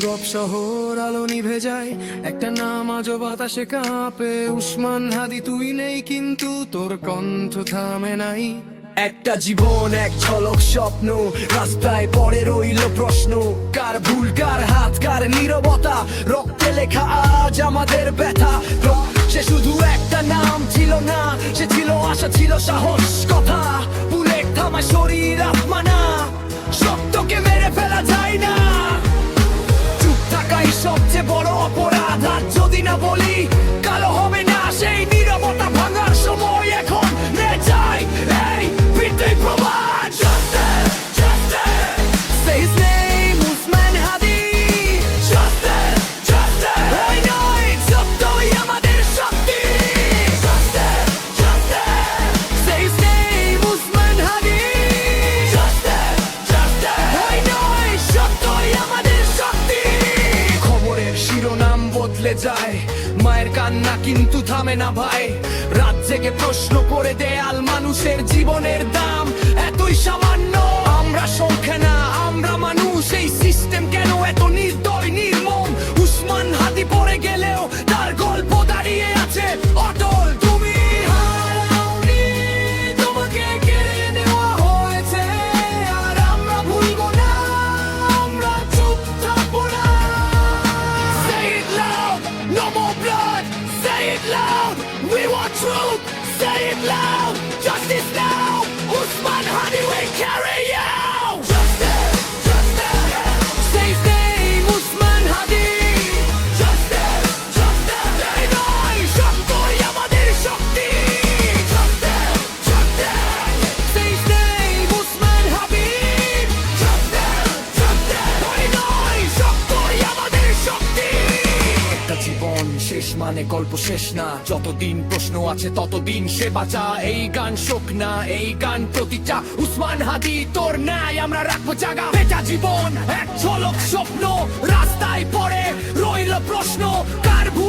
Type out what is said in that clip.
নীরব শহর আলো নিভে যায়, একটা নাম আজও বাতাসে কাঁপে। উসমান হাদি তুই নেই কিন্তু তোর কণ্ঠ থামে নাই। একটা জীবন, এক ঝলক স্বপ্ন, রাস্তায় পড়ে রইল প্রশ্ন। কার ভুল, কার হাত, কার নীরবতা, রক্তে লেখা আজ আমাদের ব্যথা। সে শুধু একটা নাম ছিল না, সে ছিল আশা, ছিল সাহস। কথা বুলেট থামা শরীর আত্মা না, সত্যকে মেরে ফেলা যায় না। চুপ থাকাই সবচেয়ে বড় অপরাধ, আর যদি না বলি কালো হবে না সেই নীরবতা ভাঙার সময় এখন। নে চাই এই পৃথিবী প্রমাণ। Justice, justice. Say his name, Usman Hadi. Justice, justice. ওই নয় সত্যই আমাদের শক্তি। Justice, justice. Say his name, Usman Hadi. Justice, justice. ওই নয় সত্যই আমাদের শক্তি। খবরের শিরোনাম বদলে যায়, মায়ের কান্না কিন্তু থামে না ভাই। রাত জেগে প্রশ্ন করে দেয়াল, মানুষের জীবনের দাম এতই সামান্য। আমরা সংখ্যা না, আমরা মানুষ। এই সিস্টেম কেন এত নির্দয় নির্মম? উসমান হাদি পড়ে গেলেও তার গল্প দাঁড়িয়ে আছে অটল। তুমি হারাওনি, তোমাকে কেড়ে নেওয়া হয়েছে, আর আমরা ভুলবো না, আমরা চুপ থাকবো না। Say it loud, no more blood. Say it loud, we want truth. Say it loud, justice now. Usman Hadi, we carry you. Justice, justice. Say his name, Usman Hadi. Justice, justice. এই নয় সত্যই আমাদের শক্তি। Justice, justice. Say his name, Usman Hadi. Justice, justice. এই নয় সত্যই আমাদের শক্তি। একটা জীবন শেষ মানে গল্প শেষ না, যতদিন প্রশ্ন আছে ততদিন সে বাঁচা। এই গান শোক না, এই গান প্রতিটা। উসমান হাদি তোর ন্যায় আমরা রাখবো জাগা। বেটা জীবন, এক ঝলক স্বপ্ন, রাস্তায় পড়ে রইল প্রশ্ন। কার ভুল,